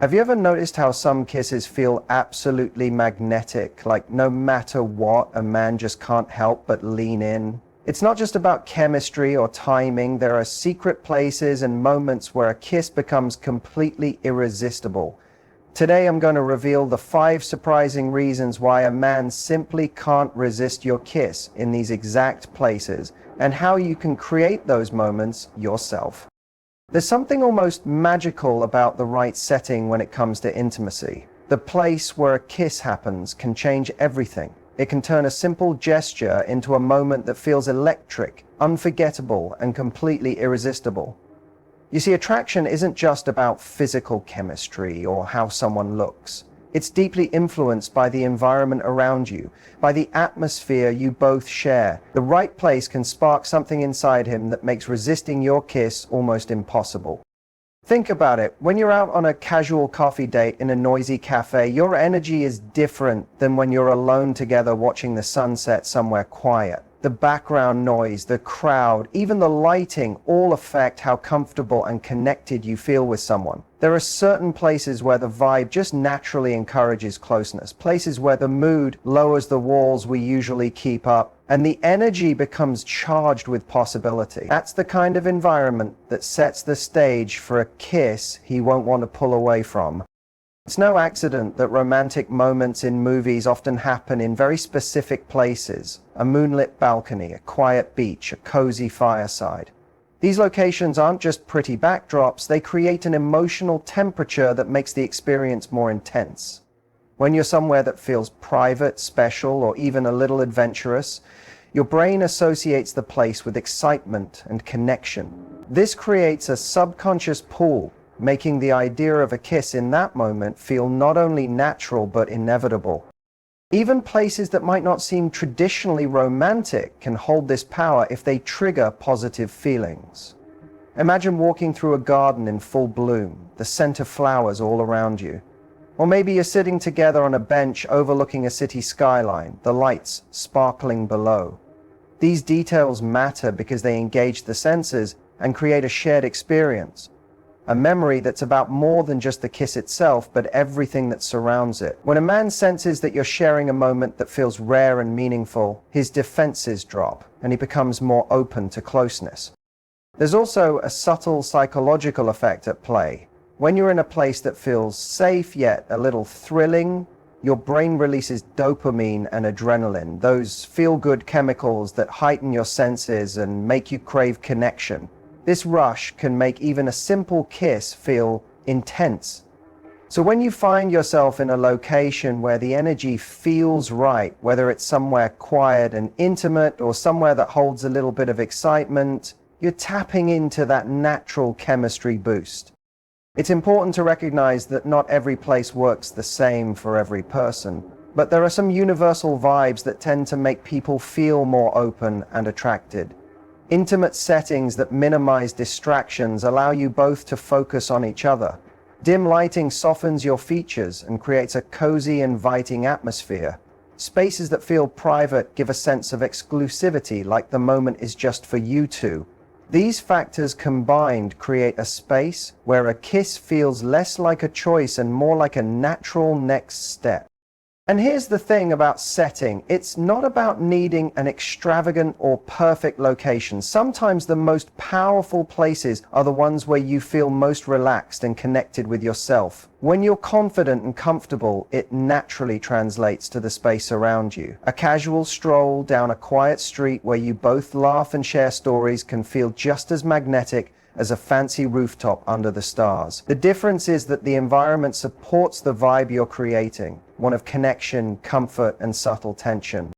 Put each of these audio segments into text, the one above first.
Have you ever noticed how some kisses feel absolutely magnetic, like no matter what, a man just can't help but lean in? It's not just about chemistry or timing. There are secret places and moments where a kiss becomes completely irresistible. Today I'm going to reveal the 5 surprising reasons why a man simply can't resist your kiss in these exact places, and how you can create those moments yourself. There's something almost magical about the right setting when it comes to intimacy. The place where a kiss happens can change everything. It can turn a simple gesture into a moment that feels electric, unforgettable, and completely irresistible. You see, attraction isn't just about physical chemistry or how someone looks. It's deeply influenced by the environment around you, by the atmosphere you both share. The right place can spark something inside him that makes resisting your kiss almost impossible. Think about it. When you're out on a casual coffee date in a noisy cafe, your energy is different than when you're alone together watching the sunset somewhere quiet. The background noise, the crowd, even the lighting all affect how comfortable and connected you feel with someone. There are certain places where the vibe just naturally encourages closeness, places where the mood lowers the walls we usually keep up, and the energy becomes charged with possibility. That's the kind of environment that sets the stage for a kiss he won't want to pull away from. It's no accident that romantic moments in movies often happen in very specific places: a moonlit balcony, a quiet beach, a cozy fireside. These locations aren't just pretty backdrops, they create an emotional temperature that makes the experience more intense. When you're somewhere that feels private, special, or even a little adventurous, your brain associates the place with excitement and connection. This creates a subconscious pull, making the idea of a kiss in that moment feel not only natural but inevitable. Even places that might not seem traditionally romantic can hold this power if they trigger positive feelings. Imagine walking through a garden in full bloom, the scent of flowers all around you. Or maybe you're sitting together on a bench overlooking a city skyline, the lights sparkling below. These details matter because they engage the senses and create a shared experience. A memory that's about more than just the kiss itself, but everything that surrounds it. When a man senses that you're sharing a moment that feels rare and meaningful, his defenses drop, and he becomes more open to closeness. There's also a subtle psychological effect at play. When you're in a place that feels safe yet a little thrilling, your brain releases dopamine and adrenaline, those feel-good chemicals that heighten your senses and make you crave connection. This rush can make even a simple kiss feel intense. So when you find yourself in a location where the energy feels right, whether it's somewhere quiet and intimate or somewhere that holds a little bit of excitement, you're tapping into that natural chemistry boost. It's important to recognize that not every place works the same for every person, but there are some universal vibes that tend to make people feel more open and attracted. Intimate settings that minimize distractions allow you both to focus on each other. Dim lighting softens your features and creates a cozy, inviting atmosphere. Spaces that feel private give a sense of exclusivity, like the moment is just for you two. These factors combined create a space where a kiss feels less like a choice and more like a natural next step. And here's the thing about setting. It's not about needing an extravagant or perfect location. Sometimes the most powerful places are the ones where you feel most relaxed and connected with yourself. When you're confident and comfortable, it naturally translates to the space around you. A casual stroll down a quiet street where you both laugh and share stories can feel just as magnetic as a fancy rooftop under the stars. The difference is that the environment supports the vibe you're creating, one of connection, comfort, and subtle tension.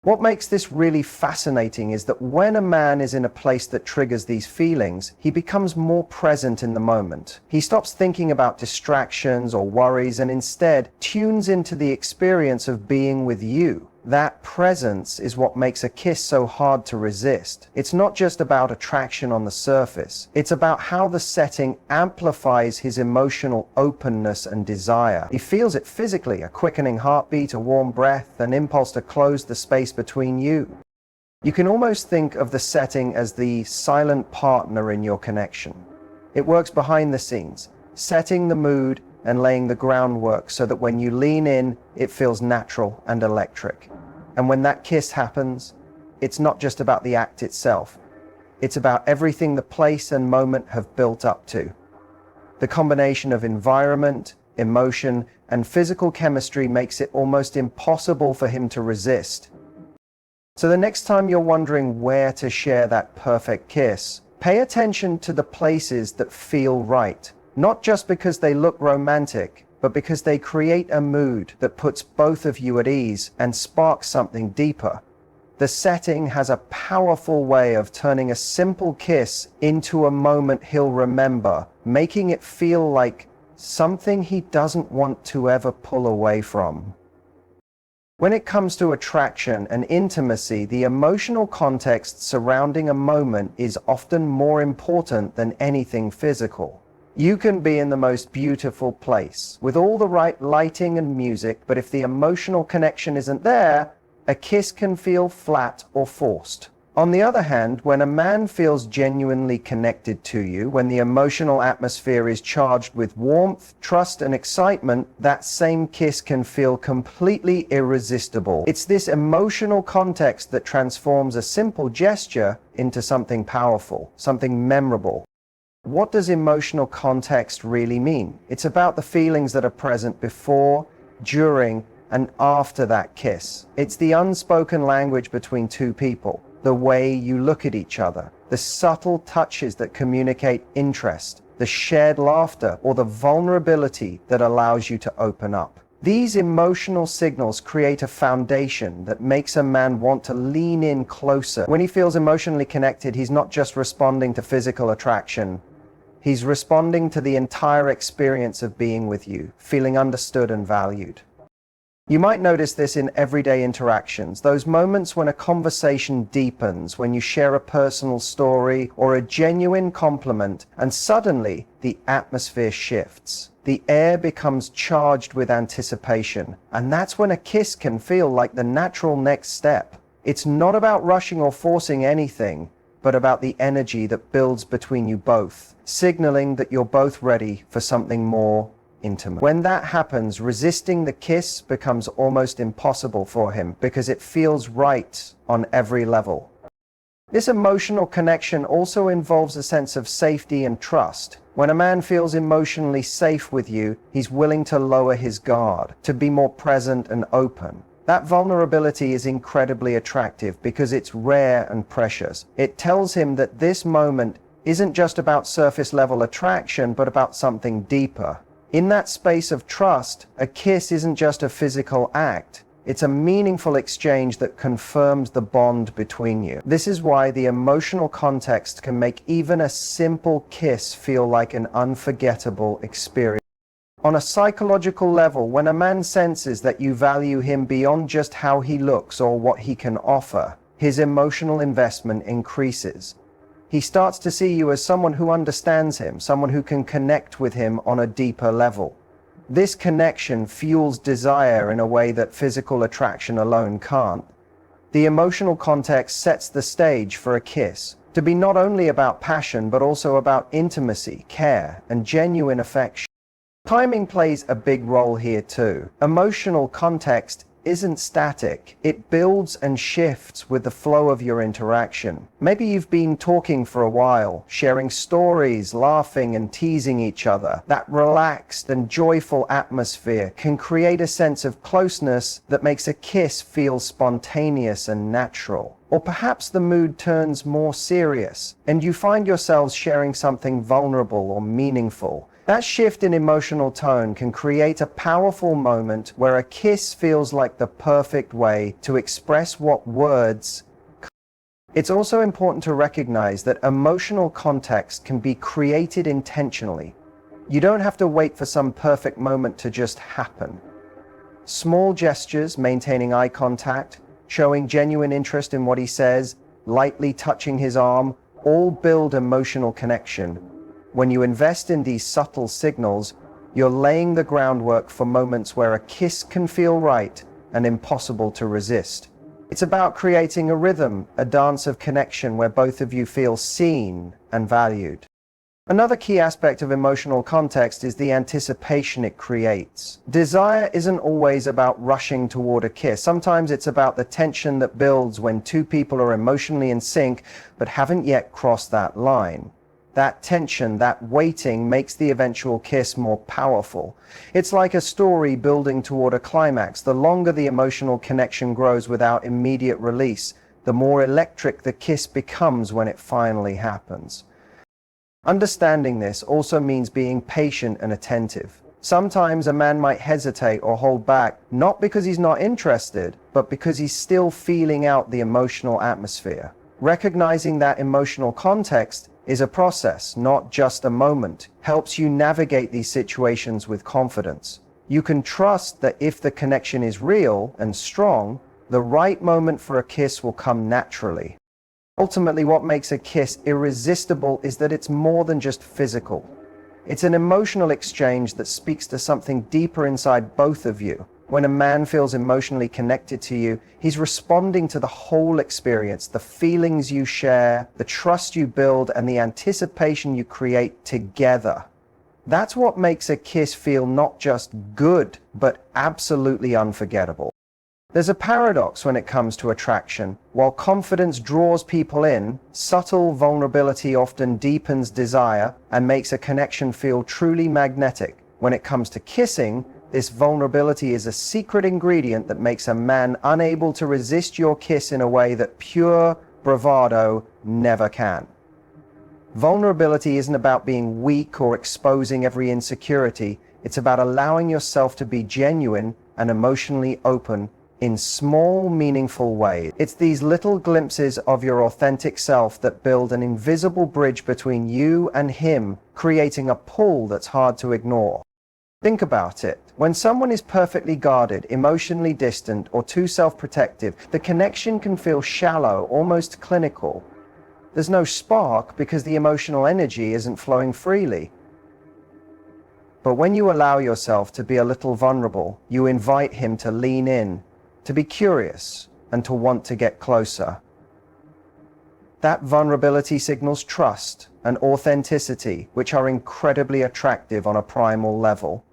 What makes this really fascinating is that when a man is in a place that triggers these feelings, he becomes more present in the moment. He stops thinking about distractions or worries and instead tunes into the experience of being with you. That presence is what makes a kiss so hard to resist. It's not just about attraction on the surface. It's about how the setting amplifies his emotional openness and desire. He feels it physically, a quickening heartbeat, a warm breath, an impulse to close the space between you. You can almost think of the setting as the silent partner in your connection. It works behind the scenes, setting the mood, and laying the groundwork so that when you lean in, it feels natural and electric. And when that kiss happens, it's not just about the act itself. It's about everything the place and moment have built up to. The combination of environment, emotion, and physical chemistry makes it almost impossible for him to resist. So the next time you're wondering where to share that perfect kiss, pay attention to the places that feel right. Not just because they look romantic, but because they create a mood that puts both of you at ease and sparks something deeper. The setting has a powerful way of turning a simple kiss into a moment he'll remember, making it feel like something he doesn't want to ever pull away from. When it comes to attraction and intimacy, the emotional context surrounding a moment is often more important than anything physical. You can be in the most beautiful place, with all the right lighting and music, but if the emotional connection isn't there, a kiss can feel flat or forced. On the other hand, when a man feels genuinely connected to you, when the emotional atmosphere is charged with warmth, trust, and excitement, that same kiss can feel completely irresistible. It's this emotional context that transforms a simple gesture into something powerful, something memorable. What does emotional context really mean? It's about the feelings that are present before, during, and after that kiss. It's the unspoken language between two people, the way you look at each other, the subtle touches that communicate interest, the shared laughter, or the vulnerability that allows you to open up. These emotional signals create a foundation that makes a man want to lean in closer. When he feels emotionally connected, he's not just responding to physical attraction. He's responding to the entire experience of being with you, feeling understood and valued. You might notice this in everyday interactions, those moments when a conversation deepens, when you share a personal story or a genuine compliment, and suddenly the atmosphere shifts. The air becomes charged with anticipation, and that's when a kiss can feel like the natural next step. It's not about rushing or forcing anything, but about the energy that builds between you both, signaling that you're both ready for something more intimate. When that happens, resisting the kiss becomes almost impossible for him because it feels right on every level. This emotional connection also involves a sense of safety and trust. When a man feels emotionally safe with you, he's willing to lower his guard, to be more present and open. That vulnerability is incredibly attractive because it's rare and precious. It tells him that this moment isn't just about surface level attraction, but about something deeper. In that space of trust, a kiss isn't just a physical act. It's a meaningful exchange that confirms the bond between you. This is why the emotional context can make even a simple kiss feel like an unforgettable experience. On a psychological level, when a man senses that you value him beyond just how he looks or what he can offer, his emotional investment increases. He starts to see you as someone who understands him, someone who can connect with him on a deeper level. This connection fuels desire in a way that physical attraction alone can't. The emotional context sets the stage for a kiss to be not only about passion, but also about intimacy, care, and genuine affection. Timing plays a big role here too. Emotional context isn't static. It builds and shifts with the flow of your interaction. Maybe you've been talking for a while, sharing stories, laughing and teasing each other. That relaxed and joyful atmosphere can create a sense of closeness that makes a kiss feel spontaneous and natural. Or perhaps the mood turns more serious and you find yourselves sharing something vulnerable or meaningful. That shift in emotional tone can create a powerful moment where a kiss feels like the perfect way to express what words. It's also important to recognize that emotional context can be created intentionally. You don't have to wait for some perfect moment to just happen. Small gestures, maintaining eye contact, showing genuine interest in what he says, lightly touching his arm, all build emotional connection. When you invest in these subtle signals, you're laying the groundwork for moments where a kiss can feel right and impossible to resist. It's about creating a rhythm, a dance of connection where both of you feel seen and valued. Another key aspect of emotional context is the anticipation it creates. Desire isn't always about rushing toward a kiss. Sometimes it's about the tension that builds when two people are emotionally in sync but haven't yet crossed that line. That tension, that waiting, makes the eventual kiss more powerful. It's like a story building toward a climax. The longer the emotional connection grows without immediate release, the more electric the kiss becomes when it finally happens. Understanding this also means being patient and attentive. Sometimes a man might hesitate or hold back, not because he's not interested, but because he's still feeling out the emotional atmosphere. Recognizing that emotional context is a process, not just a moment, helps you navigate these situations with confidence. You can trust that if the connection is real and strong, the right moment for a kiss will come naturally. Ultimately, what makes a kiss irresistible is that it's more than just physical. It's an emotional exchange that speaks to something deeper inside both of you. When a man feels emotionally connected to you, he's responding to the whole experience, the feelings you share, the trust you build, and the anticipation you create together. That's what makes a kiss feel not just good, but absolutely unforgettable. There's a paradox when it comes to attraction. While confidence draws people in, subtle vulnerability often deepens desire and makes a connection feel truly magnetic. When it comes to kissing, this vulnerability is a secret ingredient that makes a man unable to resist your kiss in a way that pure bravado never can. Vulnerability isn't about being weak or exposing every insecurity. It's about allowing yourself to be genuine and emotionally open in small, meaningful ways. It's these little glimpses of your authentic self that build an invisible bridge between you and him, creating a pull that's hard to ignore. Think about it. When someone is perfectly guarded, emotionally distant, or too self-protective, the connection can feel shallow, almost clinical. There's no spark because the emotional energy isn't flowing freely. But when you allow yourself to be a little vulnerable, you invite him to lean in, to be curious, and to want to get closer. That vulnerability signals trust and authenticity, which are incredibly attractive on a primal level.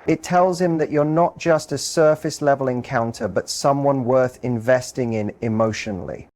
It tells him that you're not just a surface-level encounter, but someone worth investing in emotionally.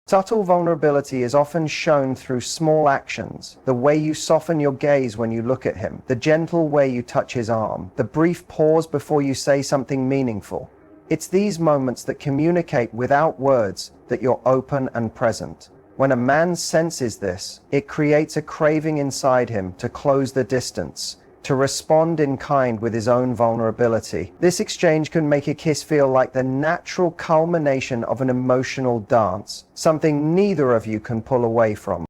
Subtle vulnerability is often shown through small actions, the way you soften your gaze when you look at him, the gentle way you touch his arm, the brief pause before you say something meaningful. It's these moments that communicate without words that you're open and present. When a man senses this, it creates a craving inside him to close the distance, to respond in kind with his own vulnerability. This exchange can make a kiss feel like the natural culmination of an emotional dance, something neither of you can pull away from.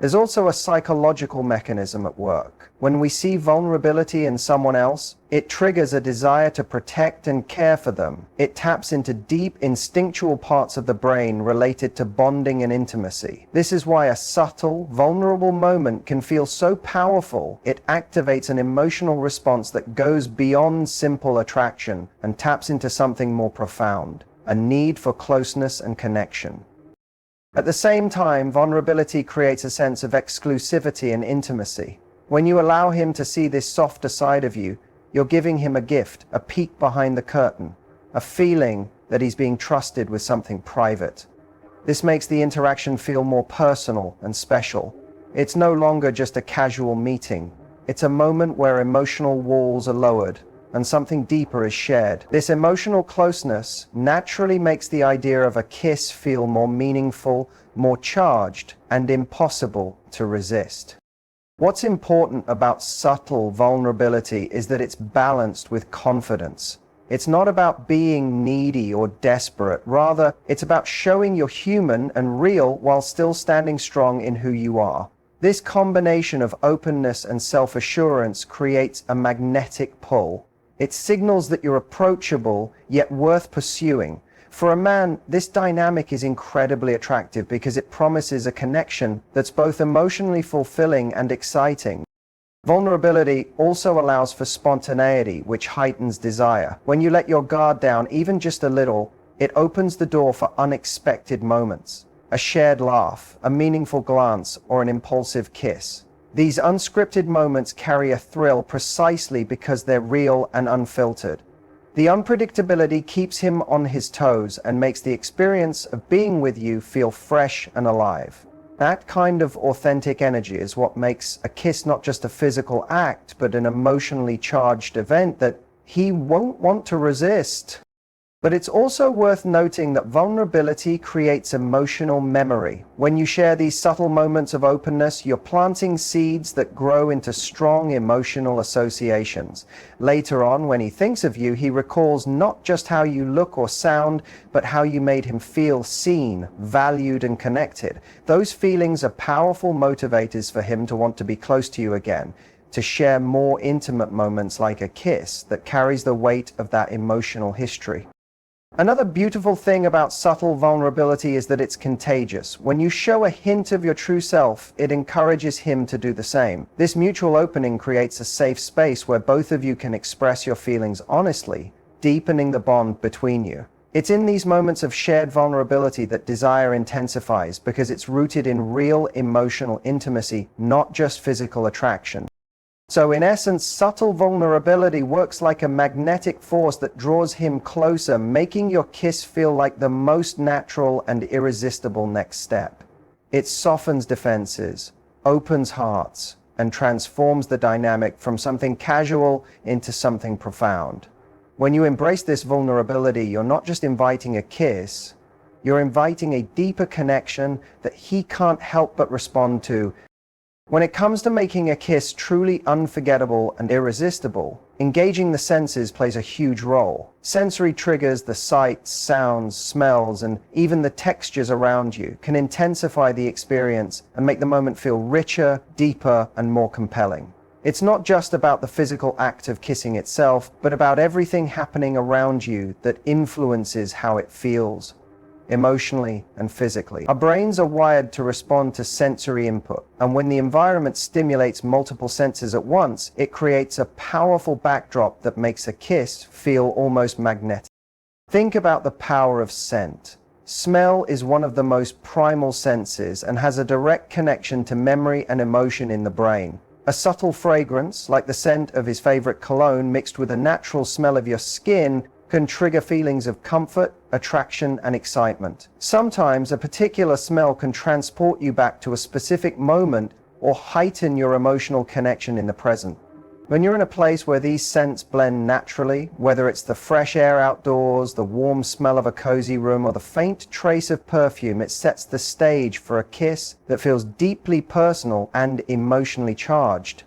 There's also a psychological mechanism at work. When we see vulnerability in someone else, it triggers a desire to protect and care for them. It taps into deep instinctual parts of the brain related to bonding and intimacy. This is why a subtle, vulnerable moment can feel so powerful. It activates an emotional response that goes beyond simple attraction and taps into something more profound, a need for closeness and connection. At the same time, vulnerability creates a sense of exclusivity and intimacy. When you allow him to see this softer side of you, you're giving him a gift, a peek behind the curtain, a feeling that he's being trusted with something private. This makes the interaction feel more personal and special. It's no longer just a casual meeting. It's a moment where emotional walls are lowered and something deeper is shared. This emotional closeness naturally makes the idea of a kiss feel more meaningful, more charged, and impossible to resist. What's important about subtle vulnerability is that it's balanced with confidence. It's not about being needy or desperate. Rather, it's about showing you're human and real while still standing strong in who you are. This combination of openness and self-assurance creates a magnetic pull. It signals that you're approachable, yet worth pursuing. For a man, this dynamic is incredibly attractive because it promises a connection that's both emotionally fulfilling and exciting. Vulnerability also allows for spontaneity, which heightens desire. When you let your guard down, even just a little, it opens the door for unexpected moments. A shared laugh, a meaningful glance, or an impulsive kiss. These unscripted moments carry a thrill precisely because they're real and unfiltered. The unpredictability keeps him on his toes and makes the experience of being with you feel fresh and alive. That kind of authentic energy is what makes a kiss not just a physical act, but an emotionally charged event that he won't want to resist. But it's also worth noting that vulnerability creates emotional memory. When you share these subtle moments of openness, you're planting seeds that grow into strong emotional associations. Later on, when he thinks of you, he recalls not just how you look or sound, but how you made him feel seen, valued, and connected. Those feelings are powerful motivators for him to want to be close to you again, to share more intimate moments like a kiss that carries the weight of that emotional history. Another beautiful thing about subtle vulnerability is that it's contagious. When you show a hint of your true self, it encourages him to do the same. This mutual opening creates a safe space where both of you can express your feelings honestly, deepening the bond between you. It's in these moments of shared vulnerability that desire intensifies because it's rooted in real emotional intimacy, not just physical attraction. So in essence, subtle vulnerability works like a magnetic force that draws him closer, making your kiss feel like the most natural and irresistible next step. It softens defenses, opens hearts, and transforms the dynamic from something casual into something profound. When you embrace this vulnerability, you're not just inviting a kiss, you're inviting a deeper connection that he can't help but respond to. When it comes to making a kiss truly unforgettable and irresistible, engaging the senses plays a huge role. Sensory triggers, the sights, sounds, smells, and even the textures around you can intensify the experience and make the moment feel richer, deeper, and more compelling. It's not just about the physical act of kissing itself, but about everything happening around you that influences how it feels, emotionally and physically. Our brains are wired to respond to sensory input, and when the environment stimulates multiple senses at once, it creates a powerful backdrop that makes a kiss feel almost magnetic. Think about the power of scent. Smell is one of the most primal senses and has a direct connection to memory and emotion in the brain. A subtle fragrance, like the scent of his favorite cologne mixed with a natural smell of your skin, can trigger feelings of comfort, attraction, and excitement. Sometimes a particular smell can transport you back to a specific moment or heighten your emotional connection in the present. When you're in a place where these scents blend naturally, whether it's the fresh air outdoors, the warm smell of a cozy room, or the faint trace of perfume, it sets the stage for a kiss that feels deeply personal and emotionally charged.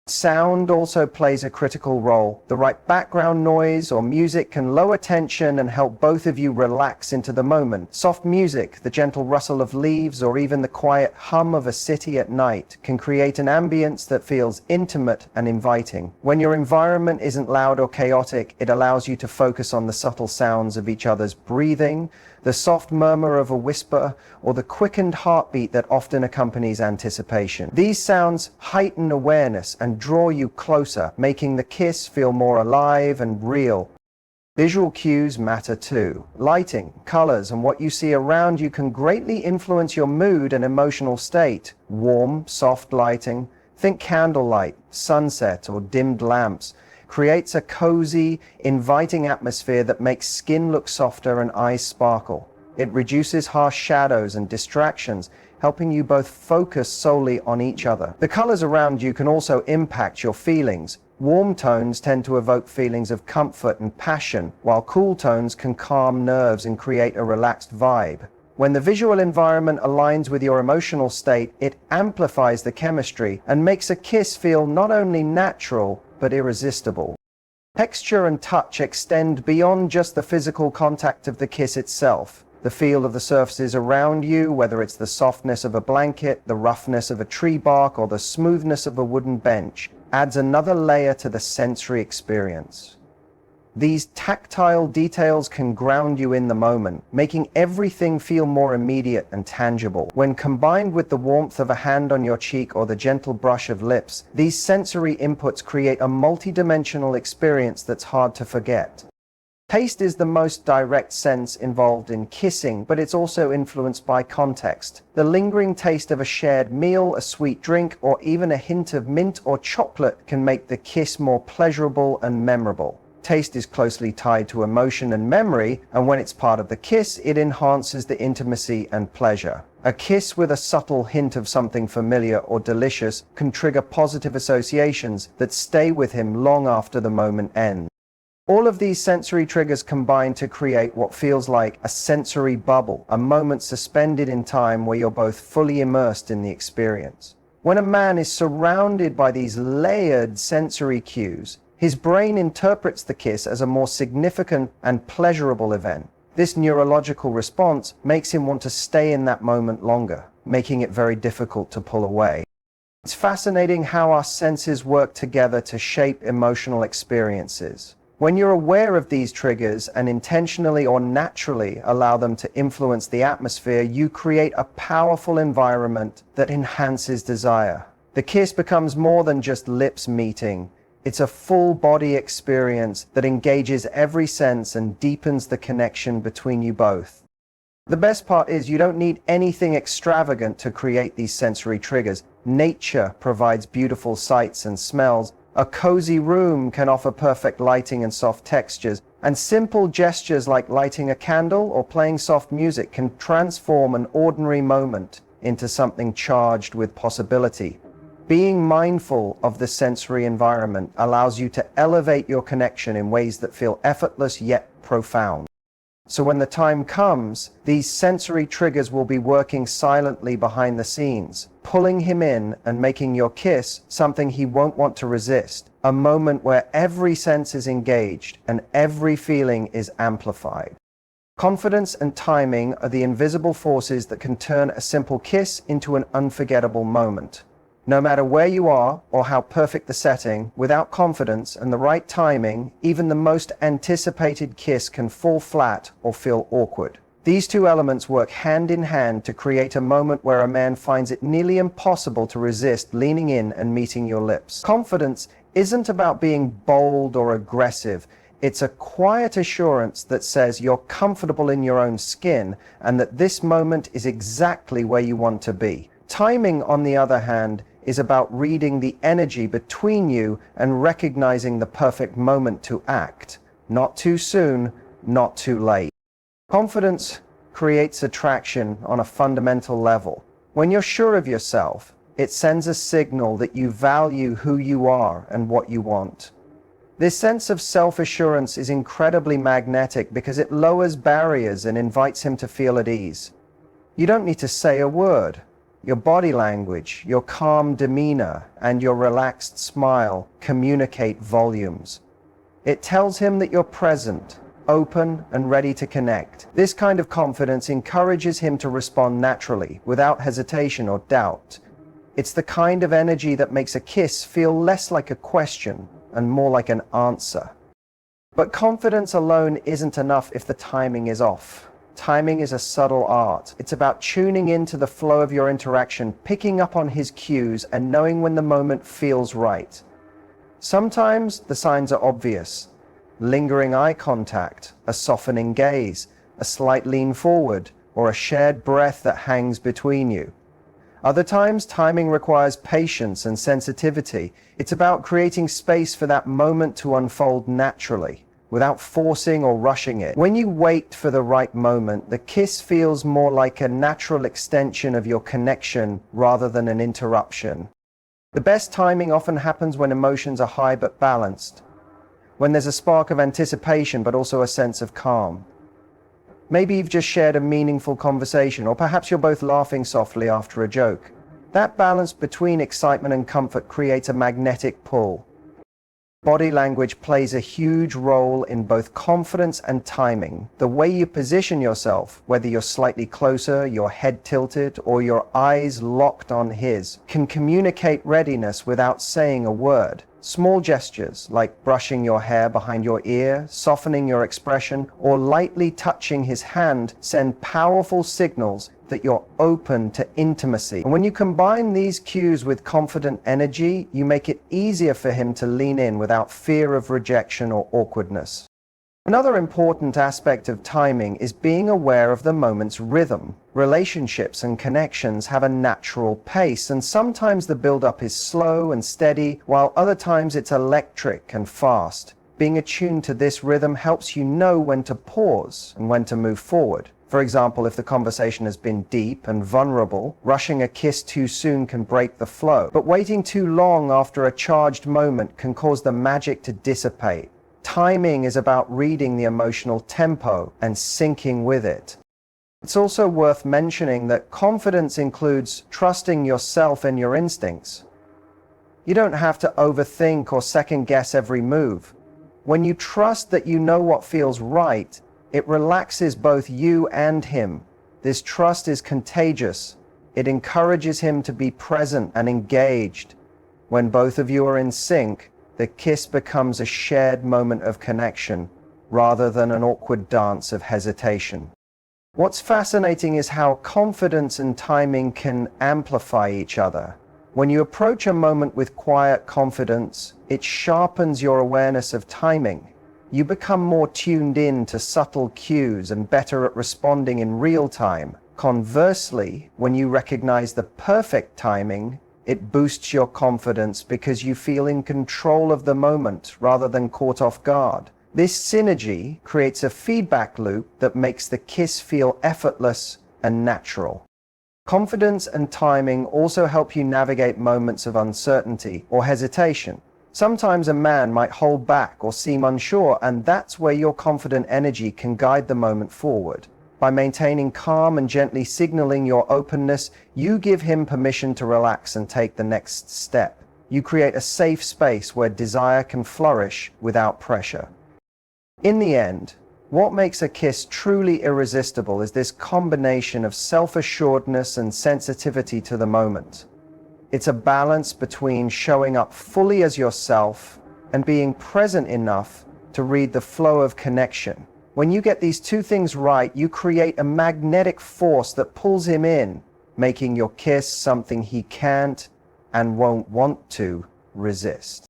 Sound also plays a critical role. The right background noise or music can lower tension and help both of you relax into the moment. Soft music, the gentle rustle of leaves, or even the quiet hum of a city at night can create an ambience that feels intimate and inviting. When your environment isn't loud or chaotic, it allows you to focus on the subtle sounds of each other's breathing, the soft murmur of a whisper, or the quickened heartbeat that often accompanies anticipation. These sounds heighten awareness and draw you closer, making the kiss feel more alive and real. Visual cues matter too. Lighting, colors, and what you see around you can greatly influence your mood and emotional state. Warm, soft lighting, think candlelight, sunset, or dimmed lamps, creates a cozy, inviting atmosphere that makes skin look softer and eyes sparkle. It reduces harsh shadows and distractions, helping you both focus solely on each other. The colors around you can also impact your feelings. Warm tones tend to evoke feelings of comfort and passion, while cool tones can calm nerves and create a relaxed vibe. When the visual environment aligns with your emotional state, it amplifies the chemistry and makes a kiss feel not only natural, but irresistible. Texture and touch extend beyond just the physical contact of the kiss itself. The feel of the surfaces around you, whether it's the softness of a blanket, the roughness of a tree bark, or the smoothness of a wooden bench, adds another layer to the sensory experience. These tactile details can ground you in the moment, making everything feel more immediate and tangible. When combined with the warmth of a hand on your cheek or the gentle brush of lips, these sensory inputs create a multidimensional experience that's hard to forget. Taste is the most direct sense involved in kissing, but it's also influenced by context. The lingering taste of a shared meal, a sweet drink, or even a hint of mint or chocolate can make the kiss more pleasurable and memorable. Taste is closely tied to emotion and memory, and when it's part of the kiss, it enhances the intimacy and pleasure. A kiss with a subtle hint of something familiar or delicious can trigger positive associations that stay with him long after the moment ends. All of these sensory triggers combine to create what feels like a sensory bubble, a moment suspended in time where you're both fully immersed in the experience. When a man is surrounded by these layered sensory cues, his brain interprets the kiss as a more significant and pleasurable event. This neurological response makes him want to stay in that moment longer, making it very difficult to pull away. It's fascinating how our senses work together to shape emotional experiences. When you're aware of these triggers and intentionally or naturally allow them to influence the atmosphere, you create a powerful environment that enhances desire. The kiss becomes more than just lips meeting. It's a full body experience that engages every sense and deepens the connection between you both. The best part is you don't need anything extravagant to create these sensory triggers. Nature provides beautiful sights and smells. A cozy room can offer perfect lighting and soft textures, and simple gestures like lighting a candle or playing soft music can transform an ordinary moment into something charged with possibility. Being mindful of the sensory environment allows you to elevate your connection in ways that feel effortless yet profound. So when the time comes, these sensory triggers will be working silently behind the scenes, pulling him in and making your kiss something he won't want to resist, a moment where every sense is engaged and every feeling is amplified. Confidence and timing are the invisible forces that can turn a simple kiss into an unforgettable moment. No matter where you are or how perfect the setting, without confidence and the right timing, even the most anticipated kiss can fall flat or feel awkward. These two elements work hand in hand to create a moment where a man finds it nearly impossible to resist leaning in and meeting your lips. Confidence isn't about being bold or aggressive. It's a quiet assurance that says you're comfortable in your own skin and that this moment is exactly where you want to be. Timing, on the other hand, is about reading the energy between you and recognizing the perfect moment to act. Not too soon, not too late. Confidence creates attraction on a fundamental level. When you're sure of yourself, it sends a signal that you value who you are and what you want. This sense of self-assurance is incredibly magnetic because it lowers barriers and invites him to feel at ease. You don't need to say a word. Your body language, your calm demeanor, and your relaxed smile communicate volumes. It tells him that you're present, open, and ready to connect. This kind of confidence encourages him to respond naturally, without hesitation or doubt. It's the kind of energy that makes a kiss feel less like a question and more like an answer. But confidence alone isn't enough if the timing is off. Timing is a subtle art. It's about tuning into the flow of your interaction, picking up on his cues, and knowing when the moment feels right. Sometimes the signs are obvious. Lingering eye contact, a softening gaze, a slight lean forward, or a shared breath that hangs between you. Other times, timing requires patience and sensitivity. It's about creating space for that moment to unfold naturally, without forcing or rushing it. When you wait for the right moment, the kiss feels more like a natural extension of your connection rather than an interruption. The best timing often happens when emotions are high but balanced, when there's a spark of anticipation but also a sense of calm. Maybe you've just shared a meaningful conversation, or perhaps you're both laughing softly after a joke. That balance between excitement and comfort creates a magnetic pull. Body language plays a huge role in both confidence and timing. The way you position yourself, whether you're slightly closer, your head tilted, or your eyes locked on his, can communicate readiness without saying a word. Small gestures like brushing your hair behind your ear, softening your expression, or lightly touching his hand send powerful signals that you're open to intimacy. And when you combine these cues with confident energy, you make it easier for him to lean in without fear of rejection or awkwardness. Another important aspect of timing is being aware of the moment's rhythm. Relationships and connections have a natural pace, and sometimes the build-up is slow and steady, while other times it's electric and fast. Being attuned to this rhythm helps you know when to pause and when to move forward. For example, if the conversation has been deep and vulnerable, rushing a kiss too soon can break the flow. But waiting too long after a charged moment can cause the magic to dissipate. Timing is about reading the emotional tempo and syncing with it. It's also worth mentioning that confidence includes trusting yourself and your instincts. You don't have to overthink or second-guess every move. When you trust that you know what feels right, it relaxes both you and him. This trust is contagious. It encourages him to be present and engaged. When both of you are in sync, the kiss becomes a shared moment of connection rather than an awkward dance of hesitation. What's fascinating is how confidence and timing can amplify each other. When you approach a moment with quiet confidence, it sharpens your awareness of timing. You become more tuned in to subtle cues and better at responding in real time. Conversely, when you recognize the perfect timing, it boosts your confidence because you feel in control of the moment rather than caught off guard. This synergy creates a feedback loop that makes the kiss feel effortless and natural. Confidence and timing also help you navigate moments of uncertainty or hesitation. Sometimes a man might hold back or seem unsure, and that's where your confident energy can guide the moment forward. By maintaining calm and gently signaling your openness, you give him permission to relax and take the next step. You create a safe space where desire can flourish without pressure. In the end, what makes a kiss truly irresistible is this combination of self-assuredness and sensitivity to the moment. It's a balance between showing up fully as yourself and being present enough to read the flow of connection. When you get these two things right, you create a magnetic force that pulls him in, making your kiss something he can't and won't want to resist.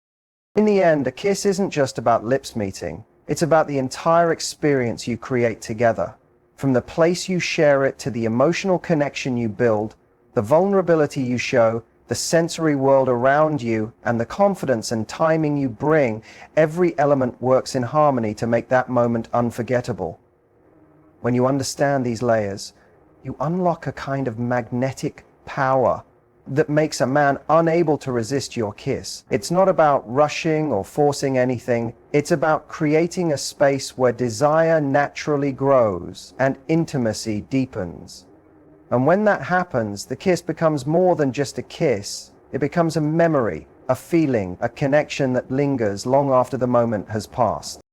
In the end, a kiss isn't just about lips meeting. It's about the entire experience you create together. From the place you share it to the emotional connection you build, the vulnerability you show, the sensory world around you, and the confidence and timing you bring, every element works in harmony to make that moment unforgettable. When you understand these layers, you unlock a kind of magnetic power that makes a man unable to resist your kiss. It's not about rushing or forcing anything. It's about creating a space where desire naturally grows and intimacy deepens. And when that happens, the kiss becomes more than just a kiss. It becomes a memory, a feeling, a connection that lingers long after the moment has passed.